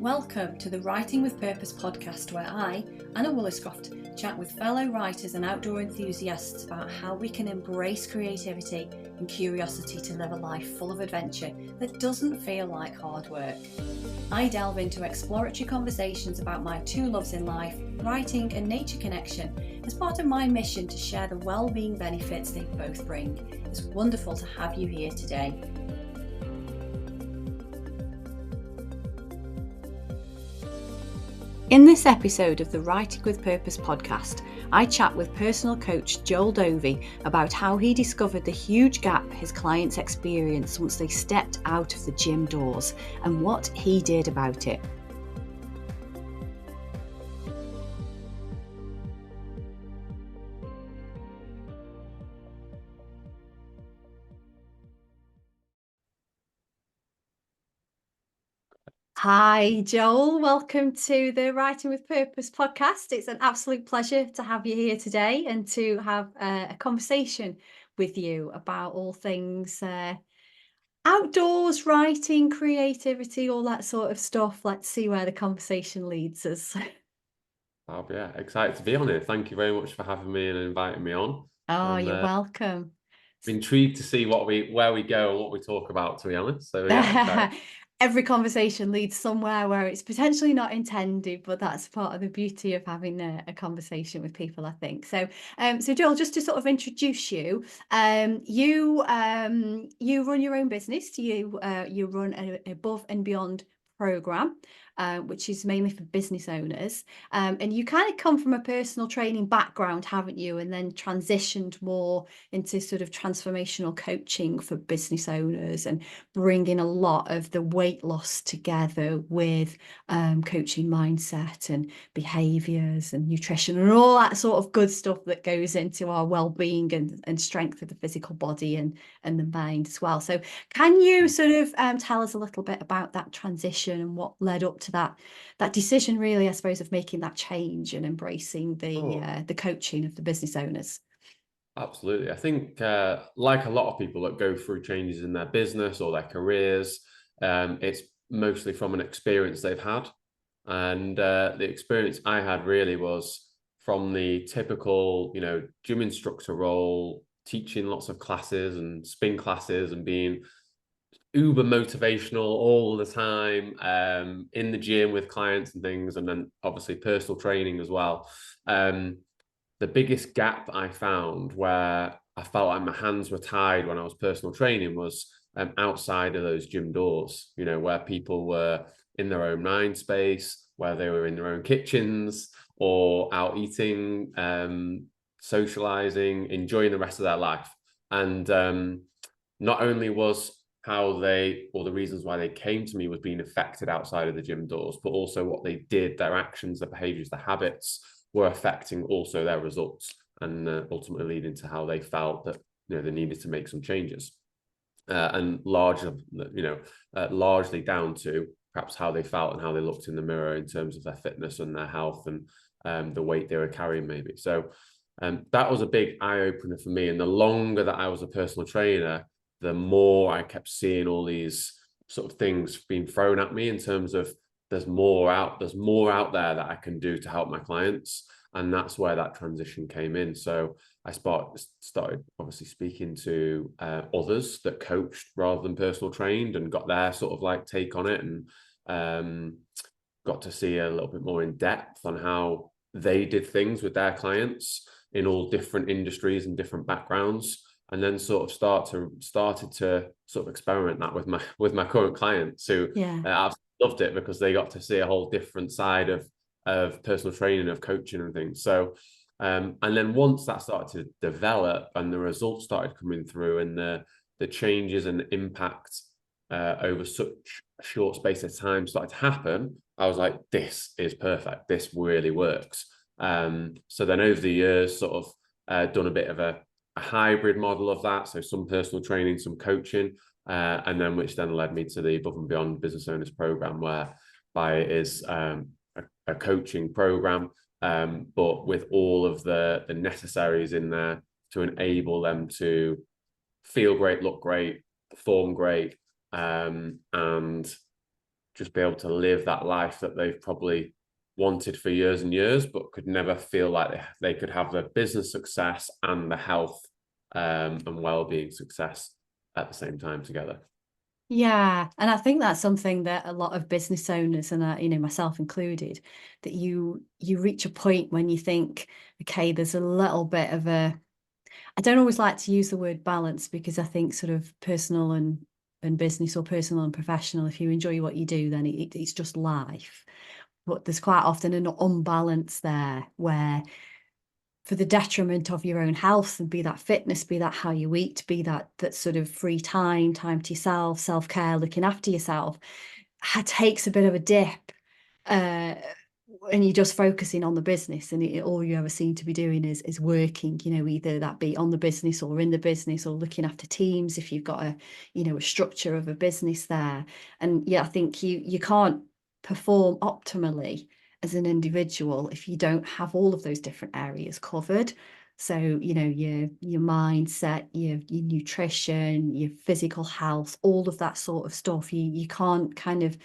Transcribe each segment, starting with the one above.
Welcome to the Writing with Purpose podcast, where I, Anna Williscroft, chat with fellow writers and outdoor enthusiasts about how we can embrace creativity and curiosity to live a life full of adventure that doesn't feel like hard work. I delve into exploratory conversations about my two loves in life, writing and nature connection, as part of my mission to share the well-being benefits they both bring. It's wonderful to have you here today. In this episode of the Writing with Purpose podcast, I chat with personal coach Joel Dovey about how he discovered the huge gap his clients experienced once they stepped out of the gym doors and what he did about it. Hi, Joel. Welcome to the Writing with Purpose podcast. It's an absolute pleasure to have you here today and to have a conversation with you about all things outdoors, writing, creativity, all that sort of stuff. Let's see where the conversation leads us. Oh, yeah, excited to be on here. Thank you very much for having me and inviting me on. Oh, you're welcome. Intrigued to see where we go and what we talk about, to be honest. So yeah, excited. Every conversation leads somewhere where it's potentially not intended, but that's part of the beauty of having a conversation with people, I think. So Joel, just to sort of introduce you, you run your own business. You run an Above and Beyond program, which is mainly for business owners. And you kind of come from a personal training background, haven't you? And then transitioned more into sort of transformational coaching for business owners and bringing a lot of the weight loss together with coaching mindset and behaviours and nutrition and all that sort of good stuff that goes into our well-being and strength of the physical body and the mind as well. So can you sort of tell us a little bit about that transition and what led up to that decision, really, I suppose, of making that change and embracing the coaching of the business owners? Absolutely. I think like a lot of people that go through changes in their business or their careers, it's mostly from an experience they've had. And the experience I had really was from the typical, gym instructor role, teaching lots of classes and spin classes and being uber motivational all the time, in the gym with clients and things, and then obviously personal training as well. The biggest gap I found where I felt like my hands were tied when I was personal training was outside of those gym doors, where people were in their own mind space, where they were in their own kitchens or out eating, socializing, enjoying the rest of their life. And not only was how they, or the reasons why they came to me was being affected outside of the gym doors, but also what they did, their actions, their behaviors, their habits were affecting also their results and ultimately leading to how they felt that, they needed to make some changes. And largely down to perhaps how they felt and how they looked in the mirror in terms of their fitness and their health and the weight they were carrying maybe. So that was a big eye-opener for me. And the longer that I was a personal trainer, the more I kept seeing all these sort of things being thrown at me in terms of there's more out there that I can do to help my clients. And that's where that transition came in. So I started obviously speaking to others that coached rather than personal trained and got their sort of like take on it, and got to see a little bit more in depth on how they did things with their clients in all different industries and different backgrounds. And then sort of started to sort of experiment that with my current clients who absolutely loved it because they got to see a whole different side of personal training, of coaching and things. So and then once that started to develop and the results started coming through and the changes and impact over such a short space of time started to happen, I was like, this is perfect. This really works. So then over the years, sort of done a bit of a hybrid model of that. So some personal training, some coaching, and then which then led me to the Above and Beyond Business Owners Program, whereby it is a coaching program, but with all of the necessaries in there to enable them to feel great, look great, perform great, and just be able to live that life that they've probably wanted for years and years, but could never feel like they could have the business success and the health and well-being success at the same time together. Yeah, and I think that's something that a lot of business owners, and you know, myself included, that you reach a point when you think, okay, there's a little bit of a, I don't always like to use the word balance, because I think sort of personal and business, or personal and professional, if you enjoy what you do, then it's just life. But there's quite often an unbalance there, where for the detriment of your own health, and be that fitness, be that how you eat, be that sort of free time, time to yourself, self-care, looking after yourself, takes a bit of a dip, uh, and you're just focusing on the business, and all you ever seem to be doing is working, you know, either that be on the business or in the business, or looking after teams if you've got a, you know, a structure of a business there. And yeah, I think you can't perform optimally as an individual if you don't have all of those different areas covered. So, you know, your mindset, your nutrition, your physical health, all of that sort of stuff. You can't kind of,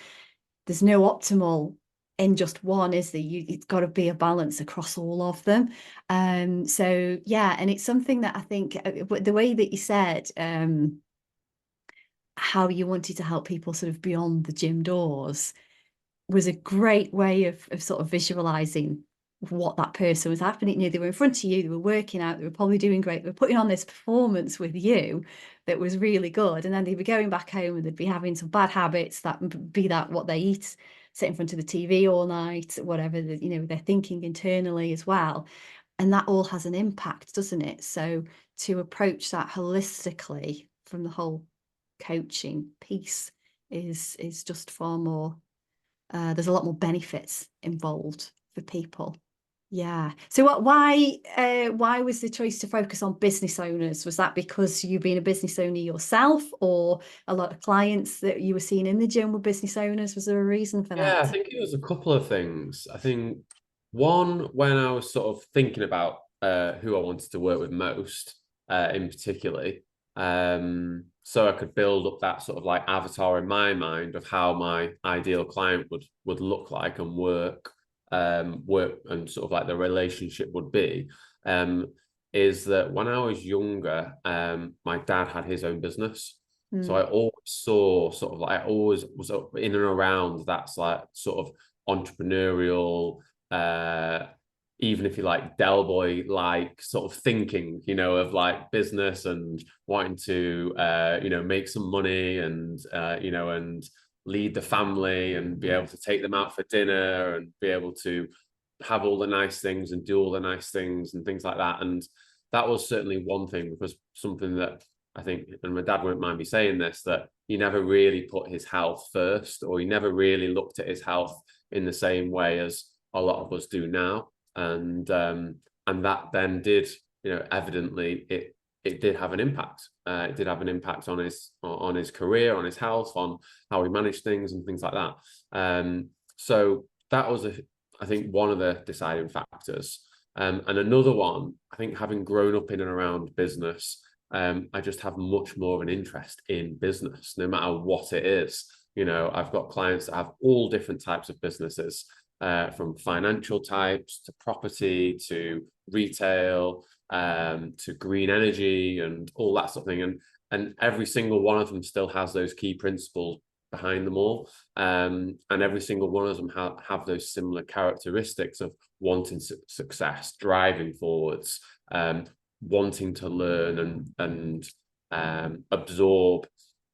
there's no optimal in just one, is there? It's got to be a balance across all of them. So yeah, and it's something that I think the way that you said, how you wanted to help people sort of beyond the gym doors, was a great way of sort of visualizing what that person was happening. You know, they were in front of you, they were working out, they were probably doing great, they were putting on this performance with you that was really good, and then they'd be going back home and they'd be having some bad habits, that be that what they eat, sit in front of the TV all night, whatever, you know, they're thinking internally as well. And that all has an impact, doesn't it? So to approach that holistically from the whole coaching piece is just far more, there's a lot more benefits involved for people. Yeah. So why was the choice to focus on business owners? Was that because you being a business owner yourself, or a lot of clients that you were seeing in the gym were business owners? Was there a reason for Yeah, I that? think it was a couple of things. I think one, when I was sort of thinking about who I wanted to work with most, in particularly, so I could build up that sort of like avatar in my mind of how my ideal client would look like and work and sort of like the relationship would be. Is that when I was younger, my dad had his own business. So I Mm. always saw sort of like, I always was up in and around that's like sort of entrepreneurial, even if you like Del Boy like sort of thinking, you know, of like business and wanting to you know, make some money and you know, and lead the family and be able to take them out for dinner and be able to have all the nice things and do all the nice things and things like that. And that was certainly one thing, because something that I think, and my dad won't mind me saying this, that he never really put his health first, or he never really looked at his health in the same way as a lot of us do now. And that then did, you know, evidently it did have an impact. It did have an impact on his career, on his health, on how he managed things and things like that. So that was I think one of the deciding factors. And another one, I think, having grown up in and around business, I just have much more of an interest in business, no matter what it is. You know, I've got clients that have all different types of businesses, from financial types to property to retail, to green energy and all that sort of thing. And every single one of them still has those key principles behind them all. And every single one of them have those similar characteristics of wanting success, driving forwards, wanting to learn and absorb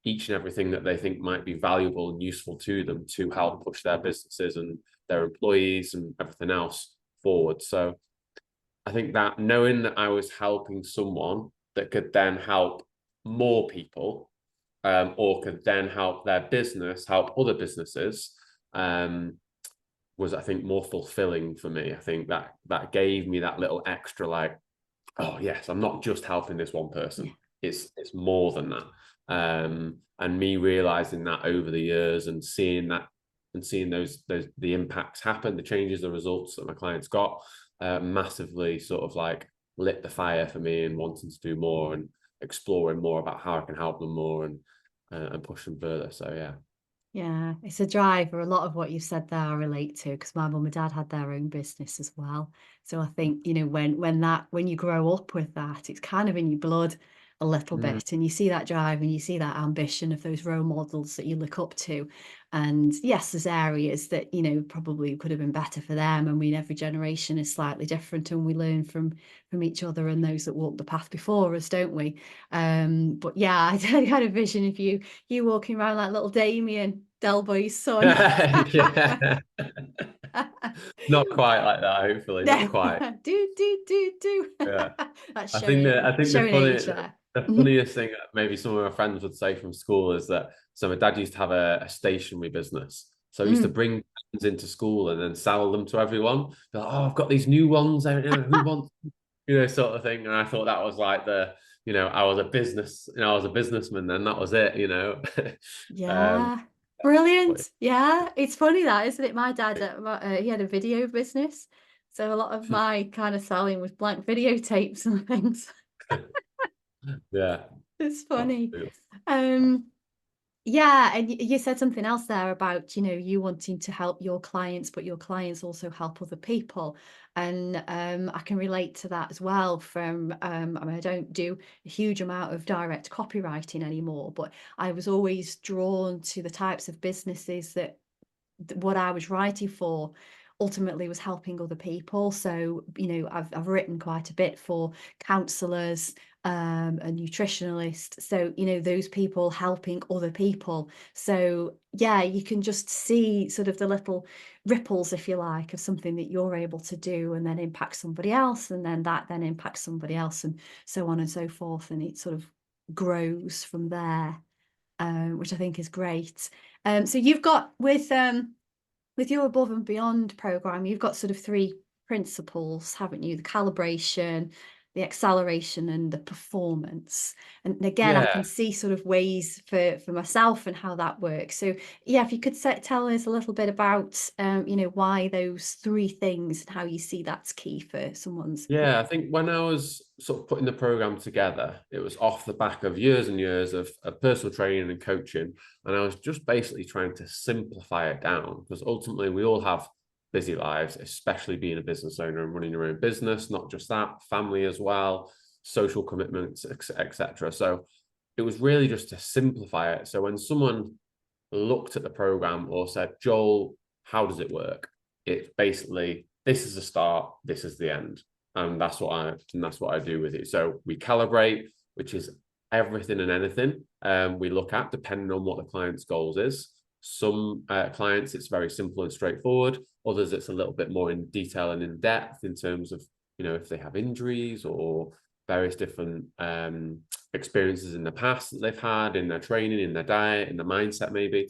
each and everything that they think might be valuable and useful to them to help push their businesses and their employees and everything else forward. So I think that knowing that I was helping someone that could then help more people, or could then help their business, help other businesses, was, I think, more fulfilling for me. I think that gave me that little extra, like, oh yes, I'm not just helping this one person. Yeah. It's more than that. And me realizing that over the years and seeing that and seeing those the impacts happen, the changes, the results that my clients got, massively sort of like lit the fire for me and wanting to do more and exploring more about how I can help them more and push them further. So yeah. Yeah, it's a driver. A lot of what you've said there I relate to because my mum and dad had their own business as well. So I think, you know, when you grow up with that, it's kind of in your blood a little Mm. bit, and you see that drive and you see that ambition of those role models that you look up to. And yes, there's areas that, you know, probably could have been better for them. I mean, every generation is slightly different, and we learn from each other and those that walk the path before us, don't we? But yeah, I had a vision of you walking around like little Damien, Delboy's son. Yeah. Not quite like that, hopefully, not No, quite. do. Yeah. That's I think showing age there. the funniest thing that maybe some of my friends would say from school is that so my dad used to have a stationery business. So he used to Mm. bring pens into school and then sell them to everyone. Be like, oh, I've got these new ones. I don't know who wants, sort of thing. And I thought that was like I was a businessman then. That was it. um, Yeah, but brilliant. Yeah, it's funny that, isn't it? My dad, he had a video business, so a lot of my kind of selling was blank videotapes and things. yeah, It's funny. absolutely. Um, Yeah, and you said something else there about, you know, you wanting to help your clients, but your clients also help other people. And I can relate to that as well from, I mean, I don't do a huge amount of direct copywriting anymore, but I was always drawn to the types of businesses that what I was writing for ultimately was helping other people. So, you know, I've written quite a bit for counselors, a nutritionalist. So, you know, those people helping other people. So, yeah, you can just see sort of the little ripples, if you like, of something that you're able to do and then impact somebody else. And then that then impacts somebody else and so on and so forth. And it sort of grows from there, which I think is great. So you've got with your above and beyond program, you've got sort of three principles, haven't you? The calibration, the acceleration, and the performance. And again, I Yeah. can see sort of ways for myself and how that works. So yeah, if you could tell us a little bit about you know, why those three things and how you see that's key for someone's. Yeah, I think when I was sort of putting the program together, it was off the back of years and years of personal training and coaching. And I was just basically trying to simplify it down because ultimately we all have busy lives, especially being a business owner and running your own business, not just that, family as well, social commitments, etc. So it was really just to simplify it. So when someone looked at the program or said, Joel, how does it work? It's basically this is the start, this is the end, and that's what I do with it. So we calibrate, which is everything and anything we look at depending on what the client's goals is. Some clients it's very simple and straightforward. Others it's a little bit more in detail and in depth in terms of if they have injuries or various different experiences in the past that they've had in their training, in their diet, in their mindset, maybe.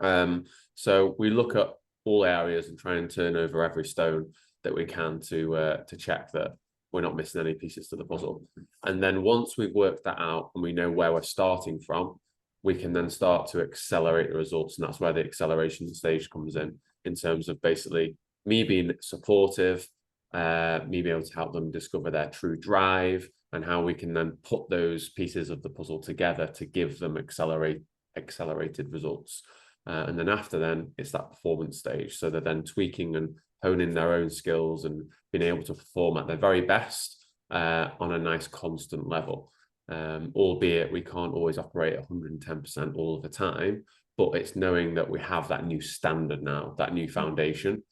So we look at all areas and try and turn over every stone that we can to check that we're not missing any pieces to the puzzle. And then once we've worked that out and we know where we're starting from, we can then start to accelerate the results. And that's where the acceleration stage comes in terms of basically me being supportive, me being able to help them discover their true drive and how we can then put those pieces of the puzzle together to give them accelerated results. And then after then, it's that performance stage. So they're then tweaking and honing their own skills and being able to perform at their very best on a nice constant level. Albeit we can't always operate 110% all of the time, but it's knowing that we have that new standard now, that new foundation,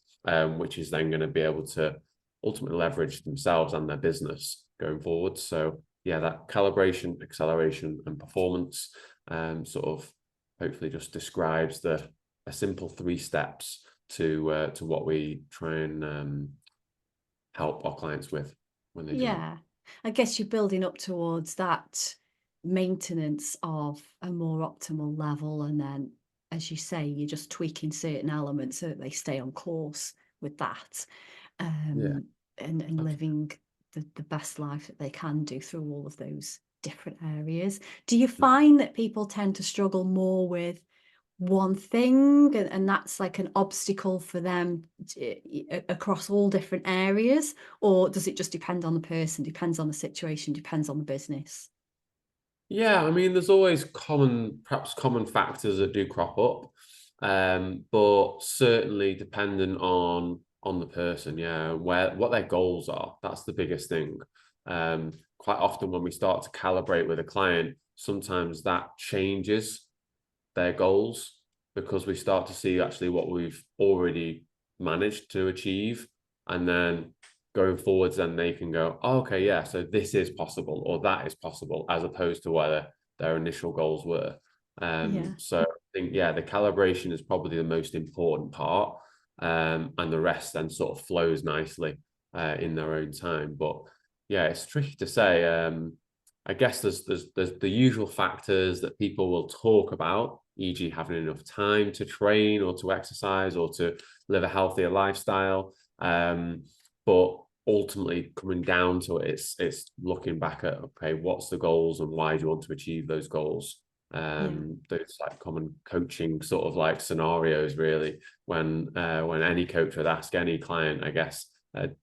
which is then going to be able to ultimately leverage themselves and their business going forward. So yeah, that calibration, acceleration, and performance sort of hopefully just describes a simple 3 steps to what we try and help our clients with when they join. Yeah, I guess you're building up towards that maintenance of a more optimal level, and then, as you say, you're just tweaking certain elements so that they stay on course with that, Yeah, and living the best life that they can do through all of those different areas. Do you absolutely. find that people tend to struggle more with one thing and that's like an obstacle for them across all different areas, or does it just depend on the person, depends on the situation, depends on the business? Yeah, I mean, there's always perhaps common factors that do crop up, but certainly dependent on the person, yeah, where what their goals are. That's the biggest thing. Quite often when we start to calibrate with a client, sometimes that changes their goals because we start to see actually what we've already managed to achieve. And then going forwards, then they can go, oh, okay, yeah, so this is possible or that is possible, as opposed to whether their initial goals were. Yeah. So I think, yeah, the calibration is probably the most important part. And the rest then sort of flows nicely in their own time. But yeah, it's tricky to say. I guess there's the usual factors that people will talk about, e.g., having enough time to train or to exercise or to live a healthier lifestyle. But ultimately, coming down to it, it's looking back at, okay, what's the goals and why do you want to achieve those goals? Yeah. Those like common coaching sort of like scenarios, really, when any coach would ask any client, I guess,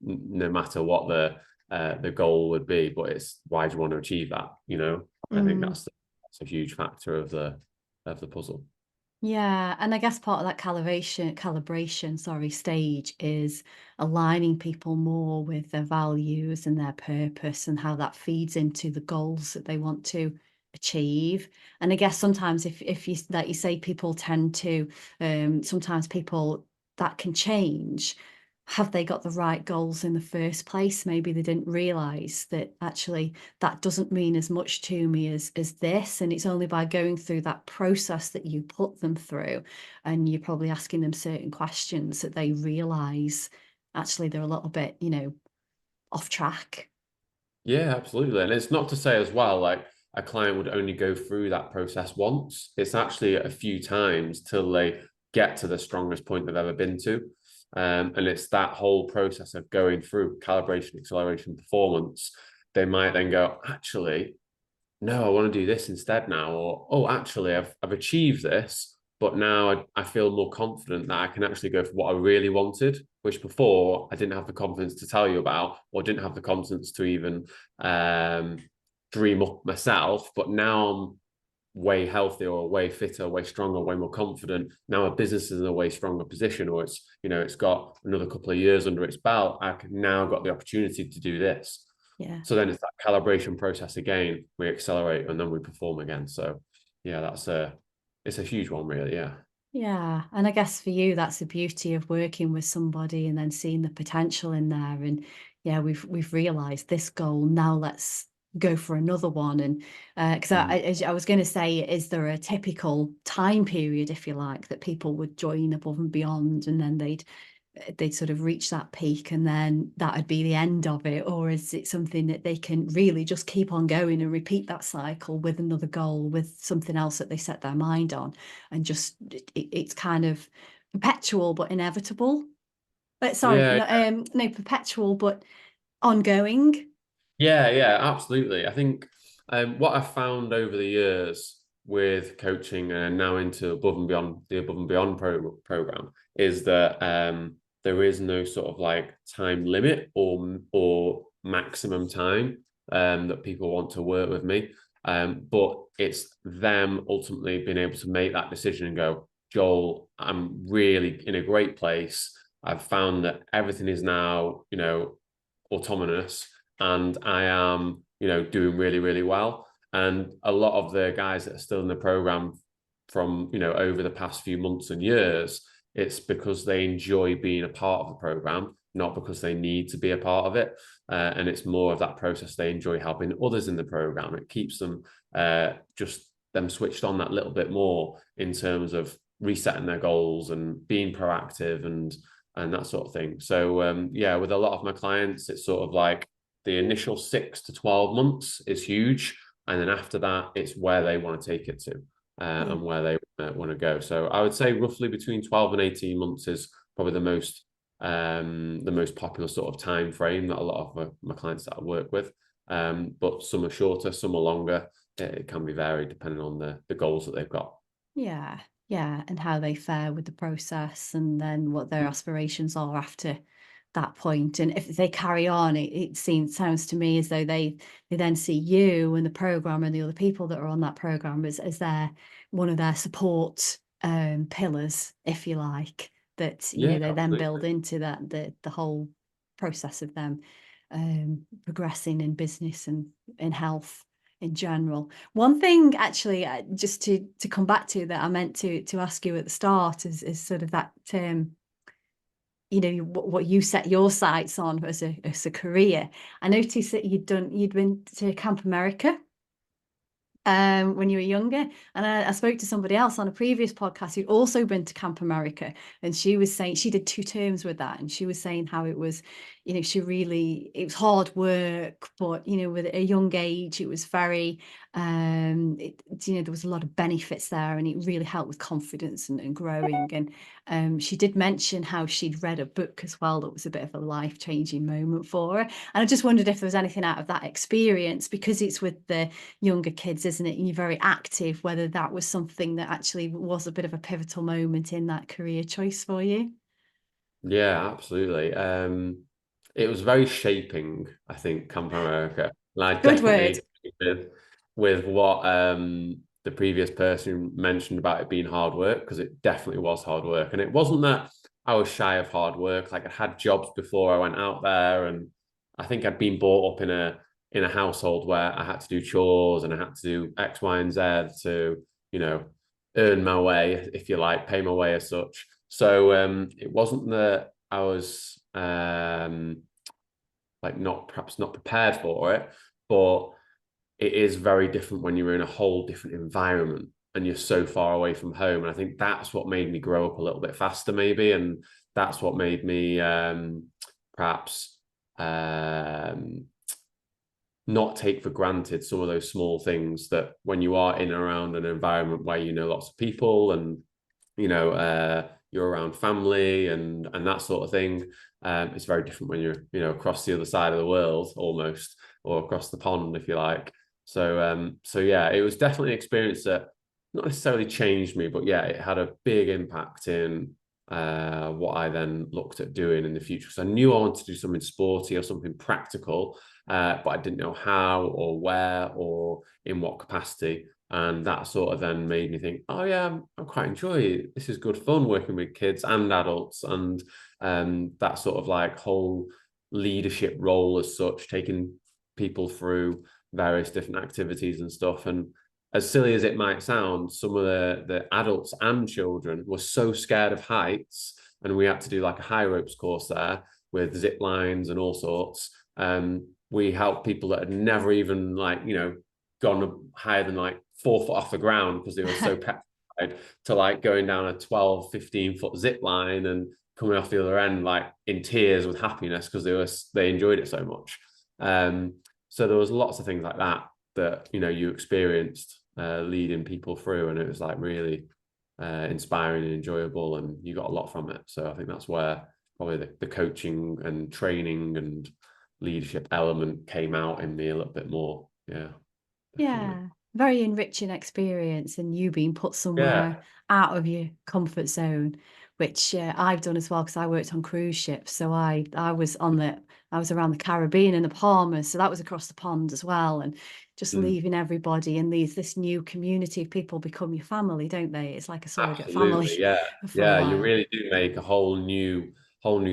no matter what the goal would be, but it's why do you want to achieve that? You know, I think Mm. that's a huge factor of the puzzle. Yeah, and I guess part of that calibration, sorry, stage is aligning people more with their values and their purpose and how that feeds into the goals that they want to achieve. And I guess sometimes if you like you say people tend to sometimes people that can change. Have they got the right goals in the first place? Maybe they didn't realize that actually that doesn't mean as much to me as this, and it's only by going through that process that you put them through and you're probably asking them certain questions that they realize actually they're a little bit, off track. Yeah, absolutely. And it's not to say as well, like a client would only go through that process once. It's actually a few times till they get to the strongest point they've ever been to. And it's that whole process of going through calibration, acceleration, performance. They might then go, actually, no, I want to do this instead now, or oh, actually, I've achieved this, but now I feel more confident that I can actually go for what I really wanted, which before I didn't have the confidence to tell you about, or didn't have the confidence to even um, dream up myself. But now I'm way healthier, or way fitter, way stronger, way more confident. Now my business is in a way stronger position, or it's got another couple of years under its belt. I can now got the opportunity to do this. Yeah. So then it's that calibration process again. We accelerate and then we perform again. So yeah, it's a huge one, really. Yeah. Yeah, and I guess for you, that's the beauty of working with somebody and then seeing the potential in there. And yeah, we've realised this goal. Now let's go for another one. And because Mm. I was going to say, is there a typical time period, if you like, that people would join above and beyond, and then they'd sort of reach that peak and then that would be the end of it? Or is it something that they can really just keep on going and repeat that cycle with another goal, with something else that they set their mind on, and just it's kind of perpetual but inevitable? Sorry, Yeah, no, no, perpetual but ongoing. yeah, absolutely. I think what I've found over the years with coaching and now into above and beyond program is that there is no sort of like time limit or maximum time that people want to work with me. But it's them ultimately being able to make that decision and go, Joel, I'm really in a great place. I've found that everything is now, autonomous and I am, doing really, really well. And a lot of the guys that are still in the program from, over the past few months and years, it's because they enjoy being a part of the program, not because they need to be a part of it. And it's more of that process. They enjoy helping others in the program. It keeps them just them switched on that little bit more in terms of resetting their goals and being proactive and that sort of thing. So yeah, with a lot of my clients, it's sort of like the initial 6 to 12 months is huge. And then after that, it's where they want to take it to Yeah. and where they want to go. So I would say roughly between 12 and 18 months is probably the most popular sort of time frame that a lot of my clients that I work with. But some are shorter, some are longer. It can be varied depending on the goals that they've got. Yeah, yeah, and how they fare with the process, and then what their aspirations are after that point. And if they carry on, it sounds to me as though they then see you and the program and the other people that are on that program as their one of their support pillars, if you like, that Yeah, they then build absolutely. into that the whole process of them progressing in business and in health in general. One thing actually, just to come back to, that I meant to ask you at the start is sort of that what you set your sights on as a career. I noticed that you'd been to Camp America when you were younger. And I spoke to somebody else on a previous podcast who'd also been to Camp America, and she was saying she did 2 terms with that, and she was saying how it was, it was hard work, but with a young age, it was very, there was a lot of benefits there, and it really helped with confidence and growing. And she did mention how she'd read a book as well that was a bit of a life-changing moment for her. And I just wondered if there was anything out of that experience, because it's with the younger kids, isn't it? And you're very active, whether that was something that actually was a bit of a pivotal moment in that career choice for you. Yeah, absolutely. It was very shaping, I think, Camp America. And I Good word. definitely agree with what the previous person mentioned about it being hard work, because it definitely was hard work. And it wasn't that I was shy of hard work. Like, I had jobs before I went out there, and I think I'd been brought up in a household where I had to do chores and I had to do X, Y, and Z to, you know, earn my way, if you like, pay my way as such. So it wasn't that I was like perhaps not prepared for it, but it is very different when you're in a whole different environment and you're so far away from home. And I think that's what made me grow up a little bit faster, maybe, and that's what made me perhaps not take for granted some of those small things that when you are in and around an environment where you know lots of people and you're around family and that sort of thing. It's very different when you're across the other side of the world almost, or across the pond if you like. So yeah, it was definitely an experience that not necessarily changed me, but yeah, it had a big impact in what I then looked at doing in the future. So I knew I wanted to do something sporty or something practical, but I didn't know how or where or in what capacity. And that sort of then made me think, oh yeah, I quite enjoy it. This is good fun working with kids and adults, and that sort of like whole leadership role as such, taking people through various different activities and stuff. And as silly as it might sound, some of the adults and children were so scared of heights, and we had to do like a high ropes course there with zip lines and all sorts. We helped people that had never even gone higher than like 4 foot off the ground because they were so petrified, to like going down a 12, 15-foot zip line and coming off the other end like in tears with happiness because they enjoyed it so much. So there was lots of things like that you experienced leading people through, and it was like really inspiring and enjoyable, and you got a lot from it. So I think that's where probably the coaching and training and leadership element came out in me a little bit more. Yeah, definitely. Yeah, very enriching experience, and you being put somewhere Yeah. out of your comfort zone, which I've done as well, because I worked on cruise ships. So I was around the Caribbean and the Bahamas, so that was across the pond as well, and just Mm. leaving everybody, and this new community of people become your family, don't they? It's like a surrogate family Absolutely, yeah, for a yeah. You while. really do make a whole new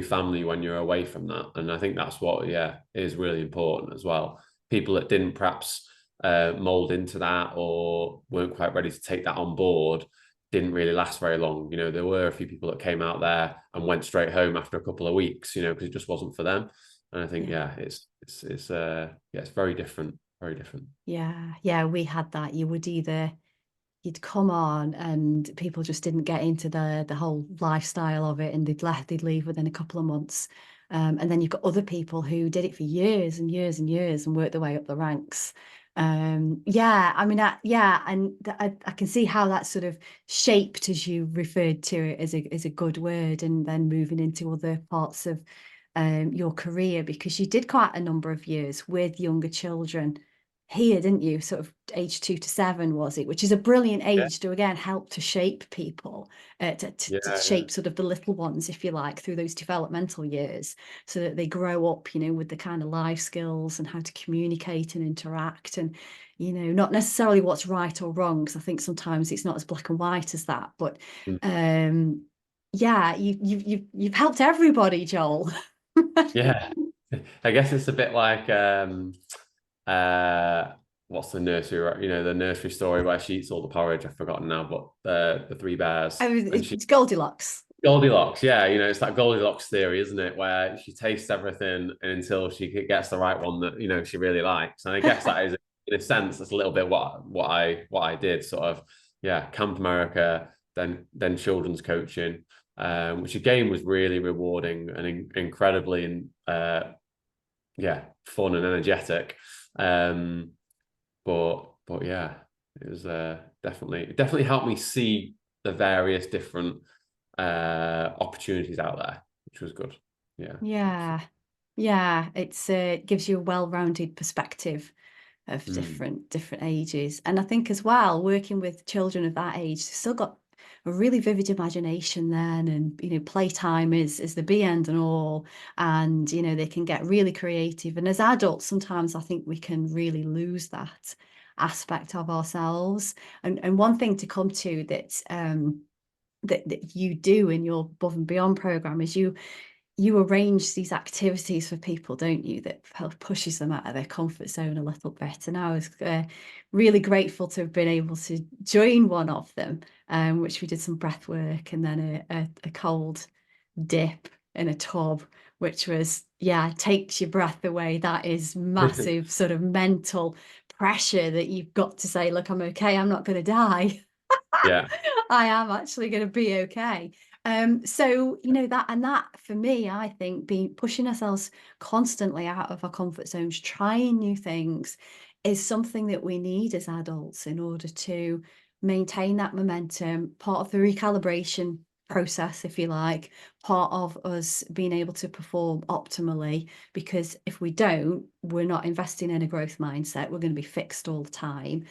family when you're away from that, and I think that's what, yeah, is really important as well. People that didn't perhaps mold into that or weren't quite ready to take that on board didn't really last very long. There were a few people that came out there and went straight home after a couple of weeks, because it just wasn't for them. And I think, Yeah. yeah, it's very different, very different. Yeah, we had that. You'd come on and people just didn't get into the whole lifestyle of it, and they'd leave within a couple of months. And then you've got other people who did it for years and years and years and worked their way up the ranks. Yeah, I mean, I can see how that sort of shaped, as you referred to it, as a good word, and then moving into other parts of your career, because you did quite a number of years with younger children. here, didn't you? Sort of age 2 to 7, was it? Which is a brilliant Yeah, age to again help to shape people, to yeah, shape sort of the little ones, if you like, through those developmental years, so that they grow up, with the kind of life skills and how to communicate and interact, and not necessarily what's right or wrong, because I think sometimes it's not as black and white as that. But mm, yeah, you've helped everybody, Joel. yeah. I guess it's a bit like uh what's the nursery, the nursery story where she eats all the porridge. I've forgotten now, but the three bears, I mean, and she it's Goldilocks. Goldilocks, yeah, it's that Goldilocks theory, isn't it? Where she tastes everything until she gets the right one that she really likes. And I guess that is, in a sense, that's a little bit what I did. Sort of, yeah, Camp America, then children's coaching, which again was really rewarding and incredibly and yeah, fun and energetic. Um, but yeah, it was definitely helped me see the various different opportunities out there, which was good. Yeah, Yeah, absolutely. yeah, it gives you a well-rounded perspective of Mm. different ages. And I think as well, working with children of that age, they've still got a really vivid imagination then, and playtime is the be end and all. And they can get really creative. And as adults, sometimes I think we can really lose that aspect of ourselves. And one thing to come to that that you do in your Above and Beyond program is you arrange these activities for people, don't you, that pushes them out of their comfort zone a little bit. And I was really grateful to have been able to join one of them, which we did some breath work and then a cold dip in a tub, which was, yeah, takes your breath away. That is massive sort of mental pressure that you've got to say, look, I'm okay, I'm not going to die. Yeah. I am actually going to be okay. So that for me, I think being pushing ourselves constantly out of our comfort zones, trying new things, is something that we need as adults in order to maintain that momentum. Part of the recalibration process, if you like, part of us being able to perform optimally. Because if we don't, we're not investing in a growth mindset. We're going to be fixed all the time.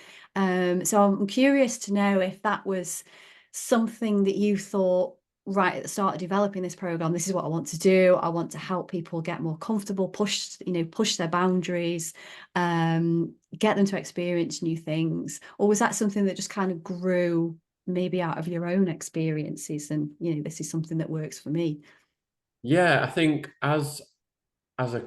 So I'm curious to know if that was something that you thought right at the start of developing this program. This is what I want to do. I want to help people get more comfortable, push their boundaries, get them to experience new things. Or was that something that just kind of grew maybe out of your own experiences, and this is something that works for me? Yeah, I think as a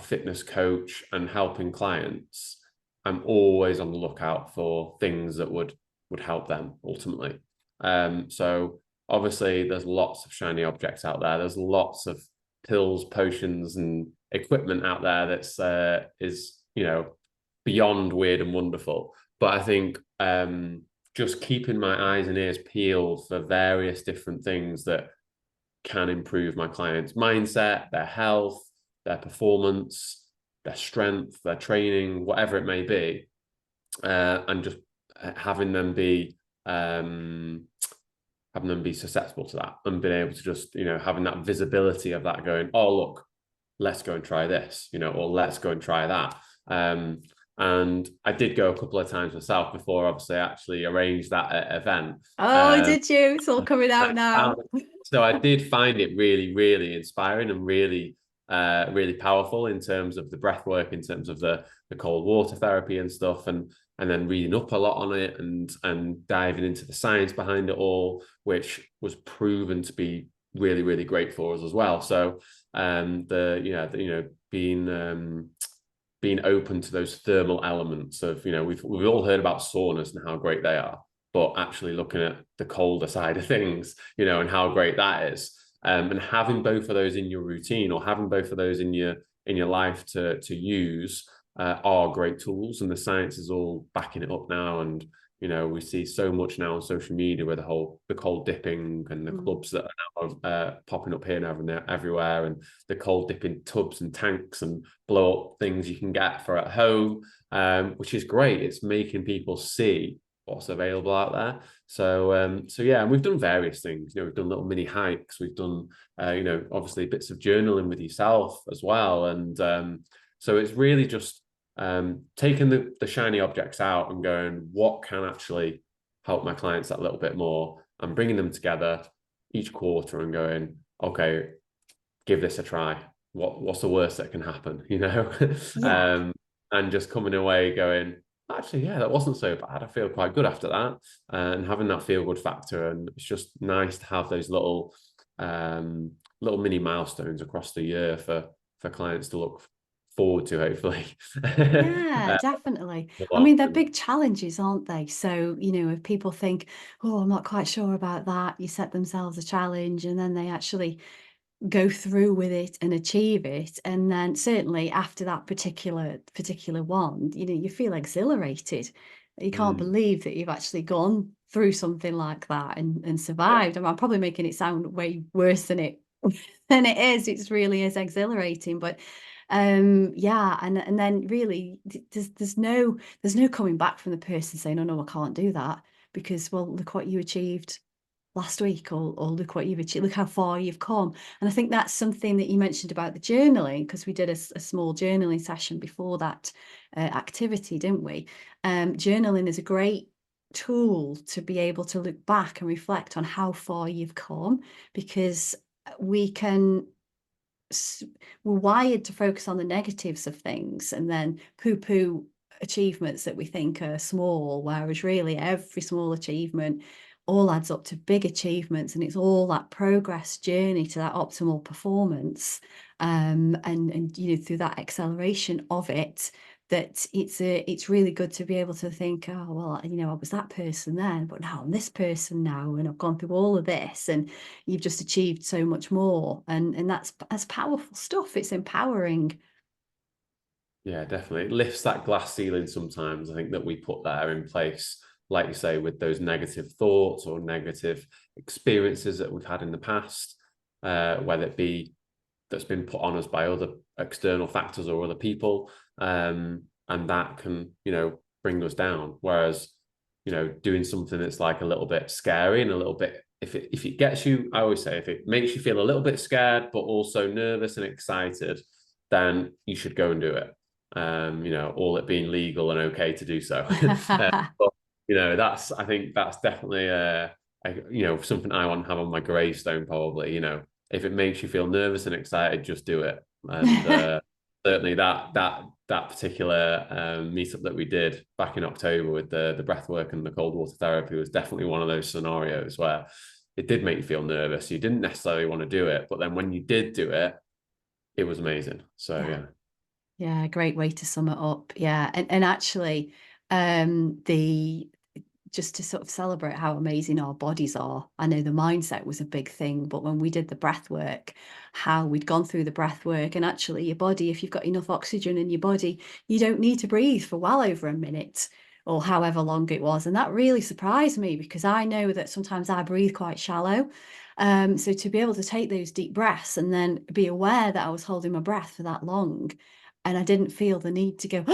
fitness coach and helping clients, I'm always on the lookout for things that would help them ultimately. So obviously there's lots of shiny objects out there. There's lots of pills, potions, and equipment out there that's is beyond weird and wonderful. But I think just keeping my eyes and ears peeled for various different things that can improve my clients' mindset, their health, their performance, their strength, their training, whatever it may be, and just having them be susceptible to that, and being able to just having that visibility of that, going, oh look, let's go and try this, or let's go and try that. And I did go a couple of times myself before, obviously, I actually arranged that event. Oh, Um, did you? It's all coming I out now. found so I did find it really, really inspiring and really, really powerful in terms of the breath work, in terms of the cold water therapy and stuff, and then reading up a lot on it and diving into the science behind it all, which was proven to be really, really great for us as well. So being open to those thermal elements of, we've all heard about saunas and how great they are, but actually looking at the colder side of things, and how great that is. And having both of those in your routine, or having both of those in your life to use, are great tools, and the science is all backing it up now. And we see so much now on social media with the cold dipping and the Mm. clubs that are now popping up here and everywhere, and the cold dipping tubs and tanks and blow up things you can get for at home, which is great. It's making people see what's available out there. So yeah, and we've done various things. We've done little mini hikes. We've done obviously bits of journaling with yourself as well, and so it's really just taking the shiny objects out and going, what can actually help my clients that little bit more, and bringing them together each quarter and going, okay, give this a try. What's the worst that can happen, you know? Yeah. And just coming away going, actually, yeah, that wasn't so bad. I feel quite good after that, and having that feel good factor. And it's just nice to have those little mini milestones across the year for clients to look forward to, hopefully. Yeah, uh, definitely. I along. mean, they're big challenges, aren't they? So, if people think, oh, I'm not quite sure about that, you set themselves a challenge and then they actually go through with it and achieve it. And then certainly after that particular one, you feel exhilarated. You can't Mm, believe that you've actually gone through something like that and yeah. survived. I'm probably making it sound way worse than it than it is. It really is exhilarating. But yeah, and then really there's no coming back from the person saying, oh no, I can't do that, because well, look what you achieved last week, or look what you've achieved, look how far you've come. And I think that's something that you mentioned about the journaling, because we did a small journaling session before that activity, didn't we? Journaling is a great tool to be able to look back and reflect on how far you've come, because we can we're wired to focus on the negatives of things and then poo-poo achievements that we think are small, whereas really every small achievement all adds up to big achievements, and it's all that progress journey to that optimal performance. And through that acceleration of it, that it's really good to be able to think, oh well, I was that person then, but now I'm this person now, and I've gone through all of this, and you've just achieved so much more. And that's powerful stuff. It's empowering. Yeah, definitely. It lifts that glass ceiling sometimes, I think, that we put there in place, like you say, with those negative thoughts or negative experiences that we've had in the past, whether it be that's been put on us by other external factors or other people. And that can, bring us down. Whereas, doing something that's like a little bit scary and a little bit, if it gets you, I always say, if it makes you feel a little bit scared, but also nervous and excited, then you should go and do it. All it being legal and okay to do so. But, I think that's definitely something I want to have on my gravestone, probably. If it makes you feel nervous and excited, just do it. And certainly that particular meetup that we did back in October with the breath work and the cold water therapy was definitely one of those scenarios where it did make you feel nervous. You didn't necessarily want to do it, but then when you did do it, it was amazing. So Yeah. yeah. Yeah, great way to sum it up. Yeah, and actually, the just to sort of celebrate how amazing our bodies are. I know the mindset was a big thing, but when we did the breath work, how we'd gone through the breath work, and actually your body, if you've got enough oxygen in your body, you don't need to breathe for well over a minute or however long it was. And that really surprised me, because I know that sometimes I breathe quite shallow. So to be able to take those deep breaths and then be aware that I was holding my breath for that long, and I didn't feel the need to go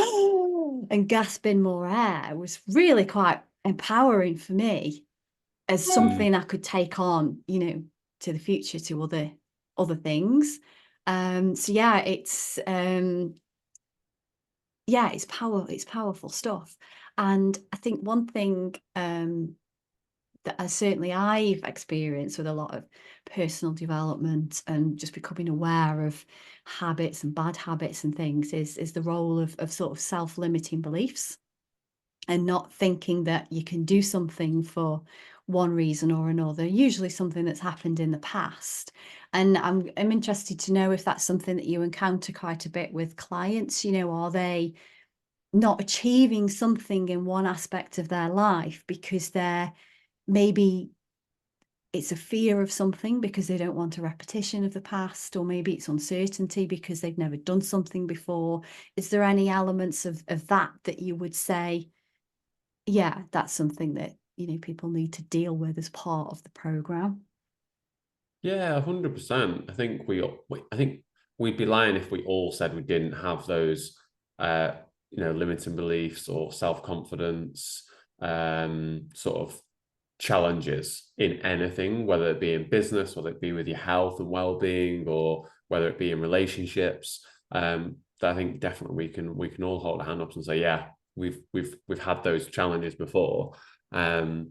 and gasp in more air, was really quite empowering for me, as Mm. something I could take on, to the future, to other things. So it's powerful stuff. And I think one thing that certainly I've experienced with a lot of personal development and just becoming aware of habits and bad habits and things is the role of sort of self-limiting beliefs, and not thinking that you can do something for one reason or another, usually something that's happened in the past. And I'm interested to know if that's something that you encounter quite a bit with clients. Are they not achieving something in one aspect of their life because they're maybe it's a fear of something because they don't want a repetition of the past, or maybe it's uncertainty because they've never done something before. Is there any elements of that you would say, yeah, that's something that, people need to deal with as part of the program? Yeah, 100%. I think we'd be lying if we all said we didn't have those, limiting beliefs or self-confidence, sort of challenges in anything, whether it be in business, whether it be with your health and well-being, or whether it be in relationships. I think definitely we can all hold a hand up and say, yeah, we've had those challenges before. But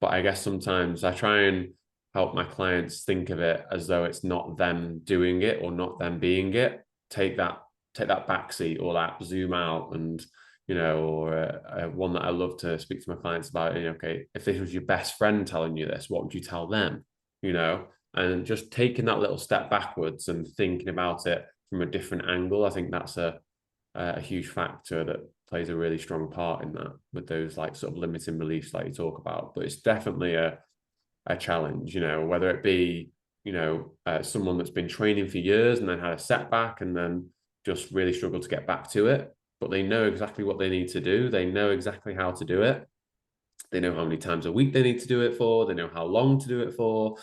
I guess sometimes I try and help my clients think of it as though it's not them doing it or not them being it. Take that back seat, or that zoom out, and or one that I love to speak to my clients about. Okay, if this was your best friend telling you this, what would you tell them? And just taking that little step backwards and thinking about it from a different angle. I think that's a huge factor that plays a really strong part in that, with those like sort of limiting beliefs like you talk about. But it's definitely a challenge, whether it be someone that's been training for years and then had a setback and then just really struggled to get back to it, but they know exactly what they need to do. They know exactly how to do it. They know how many times a week they need to do it for. They know how long to do it for.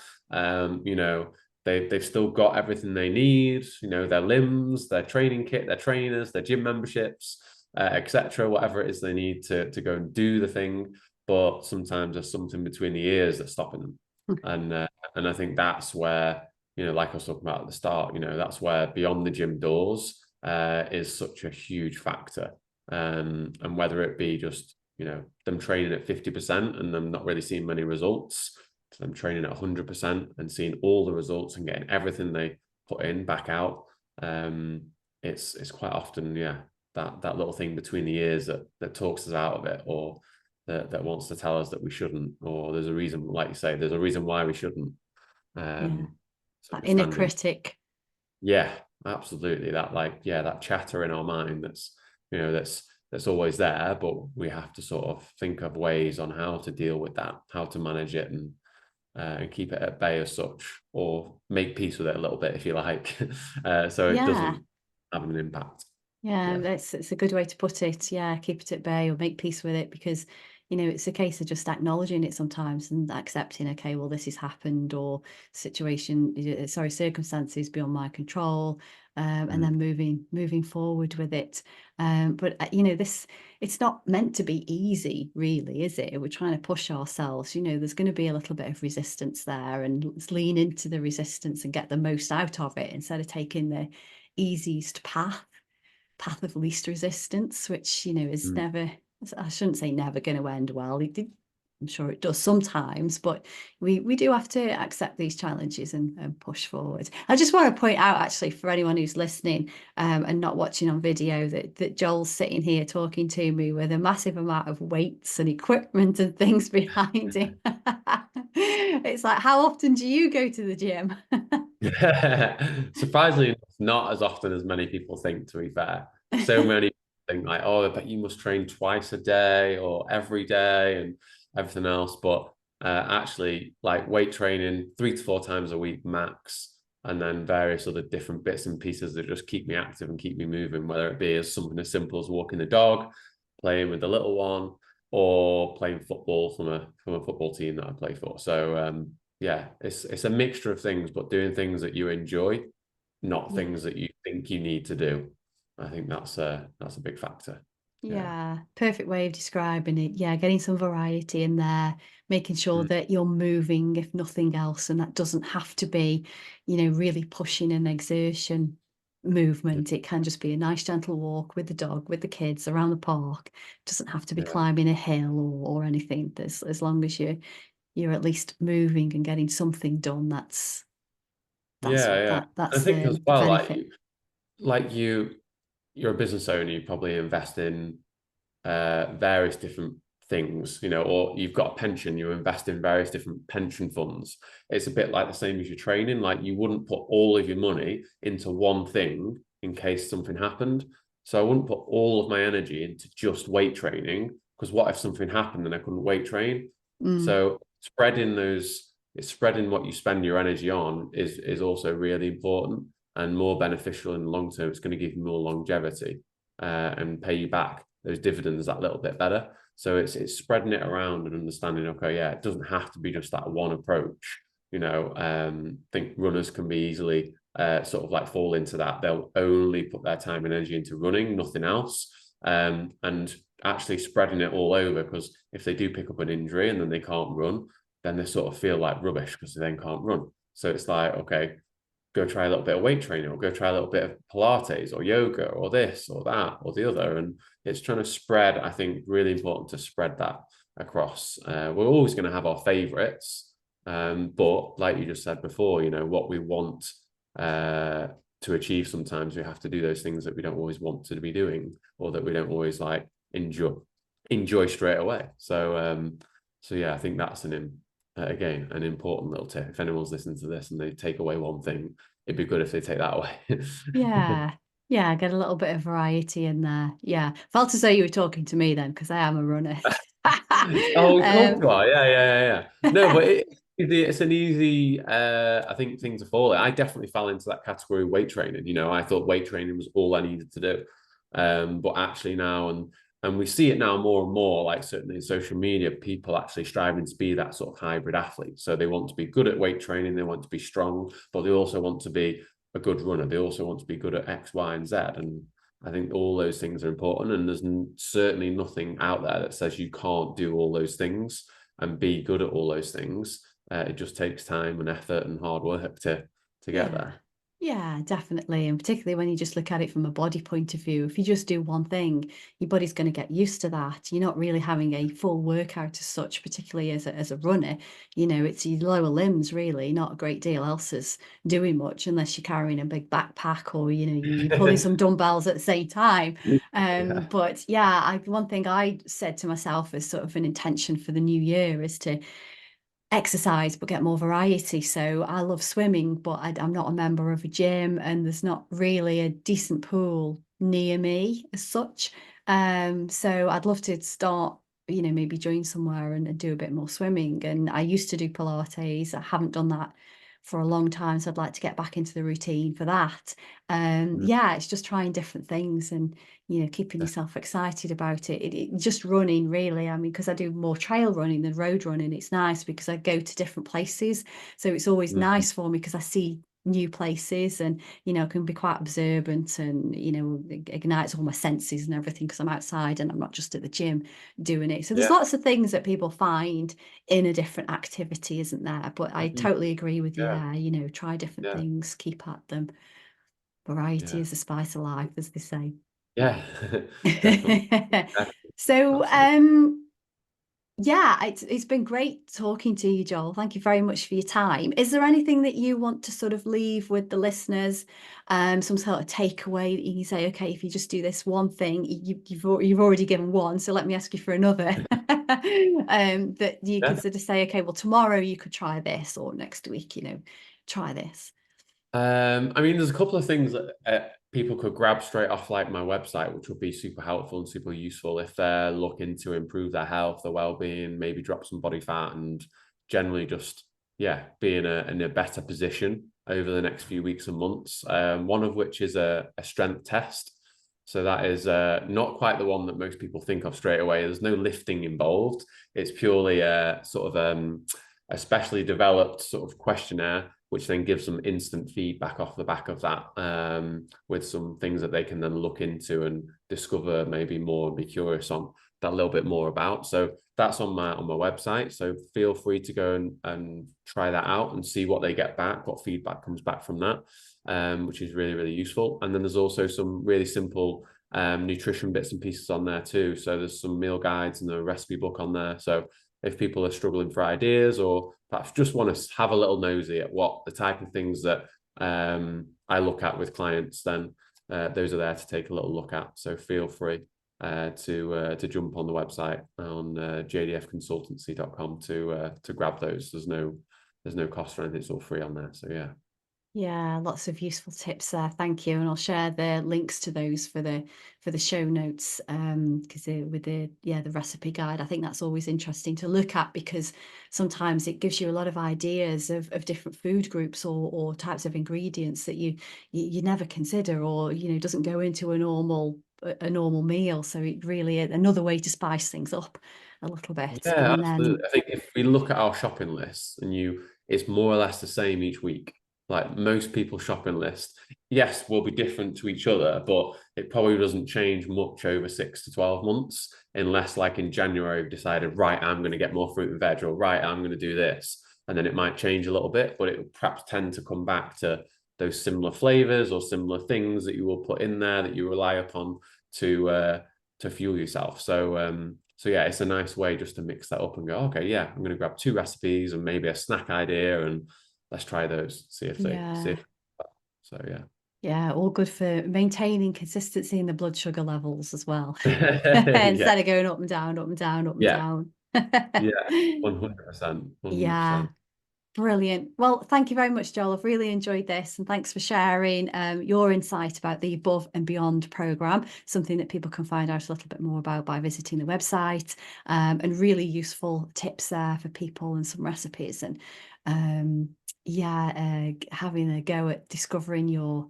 They've still got everything they need. Their limbs, their training kit, their trainers, their gym memberships, etc. Whatever it is they need to go and do the thing. But sometimes there's something between the ears that's stopping them, and I think that's where like I was talking about at the start. That's where beyond the gym doors is such a huge factor, and whether it be just them training at 50% and them not really seeing many results, to them training at 100% and seeing all the results and getting everything they put in back out. It's quite often, that little thing between the ears that talks us out of it, or that wants to tell us that we shouldn't, or there's a reason, like you say, there's a reason why we shouldn't. So That inner critic. Yeah, absolutely. That chatter in our mind that's always there, but we have to sort of think of ways on how to deal with that, how to manage it, and keep it at bay as such, or make peace with it a little bit, if you like, so it doesn't have an impact. Yeah, it's a good way to put it. Yeah, keep it at bay or make peace with it, because it's a case of just acknowledging it sometimes and accepting, okay, well, this has happened, or circumstances beyond my control, and then moving forward with it. But this, it's not meant to be easy, really, is it? We're trying to push ourselves. There's going to be a little bit of resistance there, and let's lean into the resistance and get the most out of it, instead of taking the easiest path of least resistance, which is never, I shouldn't say never going to end well. I'm sure it does sometimes, but we do have to accept these challenges and push forward. I just want to point out, actually, for anyone who's listening and not watching on video, that Joel's sitting here talking to me with a massive amount of weights and equipment and things behind him. It's like, how often do you go to the gym? Surprisingly, not as often as many people think, to be fair. So many think like, oh, I bet you must train twice a day or every day and everything else. But actually, like weight training 3 to 4 times a week max, and then various other different bits and pieces that just keep me active and keep me moving, whether it be as something as simple as walking the dog, playing with the little one, or playing football from a football team that I play for. So it's a mixture of things, but doing things that you enjoy, not things that you think you need to do. I think that's a big factor. Yeah, perfect way of describing it. Yeah, getting some variety in there, making sure that you're moving, if nothing else, and that doesn't have to be, really pushing an exertion movement. It can just be a nice gentle walk with the dog, with the kids around the park. It doesn't have to be climbing a hill or anything. As long as you're at least moving and getting something done, that's I think as the well, benefit. you're a business owner, you probably invest in various different things, or you've got a pension, you invest in various different pension funds. It's a bit like the same as your training. Like, you wouldn't put all of your money into one thing in case something happened. So I wouldn't put all of my energy into just weight training, because what if something happened and I couldn't weight train? So spreading what you spend your energy on is also really important and more beneficial in the long term. It's going to give you more longevity and pay you back those dividends that little bit better. So it's spreading it around and understanding, okay, it doesn't have to be just that one approach. I think runners can be easily sort of like fall into that. They'll only put their time and energy into running, nothing else. And actually spreading it all over, because if they do pick up an injury and then they can't run, then they sort of feel like rubbish because they then can't run. So it's like, okay, go try a little bit of weight training, or go try a little bit of Pilates or yoga or this or that or the other. And it's trying to spread, I think, really important to spread that across. We're always going to have our favorites. But like you just said before, what we want to achieve, sometimes we have to do those things that we don't always want to be doing, or that we don't always like enjoy straight away. So yeah, I think that's again, an important little tip. If anyone's listening to this and they take away one thing, it'd be good if they take that away. Yeah. Yeah, get a little bit of variety in there. Yeah. Felt as though you were talking to me then, because I am a runner. Oh, of course Um, you are. Yeah. No, but it's an easy, I think, thing to fall in. I definitely fell into that category of weight training. I thought weight training was all I needed to do. But actually now, and we see it now more and more, like certainly in social media, people actually striving to be that sort of hybrid athlete. So they want to be good at weight training, they want to be strong, but they also want to be a good runner. They also want to be good at X, Y, and Z. And I think all those things are important. And there's certainly nothing out there that says you can't do all those things and be good at all those things. It just takes time and effort and hard work to get Yeah. there. Yeah, definitely. And particularly when you just look at it from a body point of view, if you just do one thing, your body's going to get used to that. You're not really having a full workout as such, particularly as a runner. It's your lower limbs, really, not a great deal else is doing much unless you're carrying a big backpack or, you're pulling some dumbbells at the same time. Yeah. But yeah, one thing I said to myself as sort of an intention for the new year is to exercise but get more variety. So I love swimming, but I'm not a member of a gym, and there's not really a decent pool near me as such. So I'd love to start, maybe join somewhere and do a bit more swimming. And I used to do Pilates. I haven't done that for a long time, so I'd like to get back into the routine for that. Yeah, it's just trying different things and keeping yourself excited about it. Just running, really. I mean, because I do more trail running than road running, it's nice because I go to different places. So it's always Mhm. nice for me because I see new places and can be quite observant, and ignites all my senses and everything because I'm outside and I'm not just at the gym doing it. So there's Yeah. lots of things that people find in a different activity, isn't there? But I Mhm. totally agree with you Yeah. there. Try different Yeah. things, keep at them. Variety Yeah. is the spice of life, as they say. Yeah. Definitely. Definitely. So, Absolutely. yeah, it's been great talking to you, Joel. Thank you very much for your time. Is there anything that you want to sort of leave with the listeners, some sort of takeaway that you can say, okay, if you just do this one thing, you've already given one, so let me ask you for another. That you could Yeah. sort of say, okay, well, tomorrow you could try this, or next week, try this. I mean, there's a couple of things that people could grab straight off like my website, which would be super helpful and super useful if they're looking to improve their health, their well-being, maybe drop some body fat, and generally just be in a better position over the next few weeks and months. One of which is a strength test. So that is not quite the one that most people think of straight away. There's no lifting involved. It's purely a sort of a specially developed sort of questionnaire, which then gives them instant feedback off the back of that, with some things that they can then look into and discover maybe more and be curious on that little bit more about. So that's on my website. So feel free to go and try that out and see what they get back, what feedback comes back from that, which is really, really useful. And then there's also some really simple nutrition bits and pieces on there too. So there's some meal guides and a recipe book on there. So if people are struggling for ideas, or perhaps just want to have a little nosy at what the type of things that I look at with clients, then those are there to take a little look at. So feel free to jump on the website on jdfconsultancy.com to grab those. There's no cost or anything. It's all free on there. So yeah. Yeah, lots of useful tips there. Thank you. And I'll share the links to those for the show notes. Because with the recipe guide, I think that's always interesting to look at, because sometimes it gives you a lot of ideas of different food groups or types of ingredients that you never consider, or doesn't go into a normal meal. So it really is another way to spice things up a little bit. Yeah, And absolutely. then I think if we look at our shopping lists and it's more or less the same each week. Like most people's shopping list, yes, will be different to each other, but it probably doesn't change much over 6 to 12 months, unless like in January we've decided, right, I'm going to get more fruit and veg, or right, I'm going to do this. And then it might change a little bit, but it will perhaps tend to come back to those similar flavors or similar things that you will put in there that you rely upon to fuel yourself. So yeah, it's a nice way just to mix that up and go, okay, yeah, I'm going to grab 2 recipes and maybe a snack idea, and let's try those, see if they see Yeah. if, so yeah. Yeah, all good for maintaining consistency in the blood sugar levels as well. Yeah, Instead of going up and down, up and down, up and yeah, down. yeah, 100%, Yeah, 100%. brilliant. Well, thank you very much, Joel. I've really enjoyed this, and thanks for sharing your insight about the Above and Beyond programme, something that people can find out a little bit more about by visiting the website, and really useful tips there for people and some recipes. And having a go at discovering your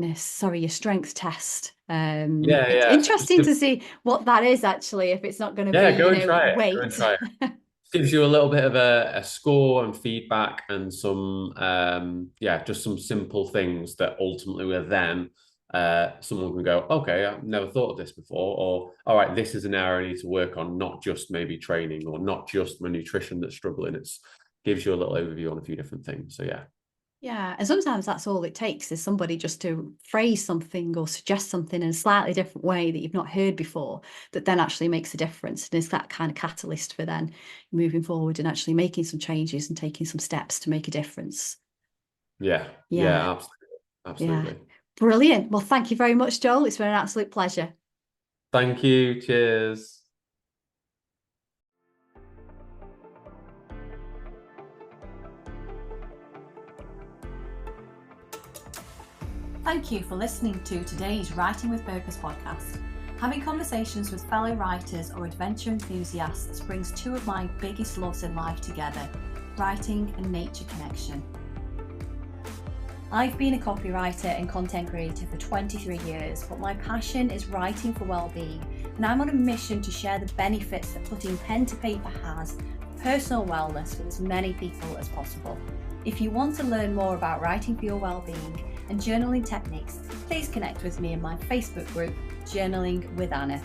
your strength test. Yeah, It's yeah. So just interesting to see what that is actually, if it's not going to be, yeah, go and try it. Go and weight. try it. Gives you a little bit of a score and feedback and some just some simple things that ultimately will then someone can go, okay, I've never thought of this before, or all right, this is an area I need to work on, not just maybe training or not just my nutrition that's struggling. It's gives you a little overview on a few different things. So yeah. Yeah, and sometimes that's all it takes, is somebody just to phrase something or suggest something in a slightly different way that you've not heard before, that then actually makes a difference. And is that kind of catalyst for then moving forward and actually making some changes and taking some steps to make a difference. Yeah, Yeah, yeah, absolutely. yeah. Absolutely. Brilliant. Well, thank you very much, Joel. It's been an absolute pleasure. Thank you. Cheers. Thank you for listening to today's Writing with Purpose podcast. Having conversations with fellow writers or adventure enthusiasts brings 2 of my biggest loves in life together: writing and nature connection. I've been a copywriter and content creator for 23 years, but my passion is writing for well-being, and I'm on a mission to share the benefits that putting pen to paper has for personal wellness with as many people as possible. If you want to learn more about writing for your well-being and journaling techniques, please connect with me in my Facebook group, Journaling with Anna.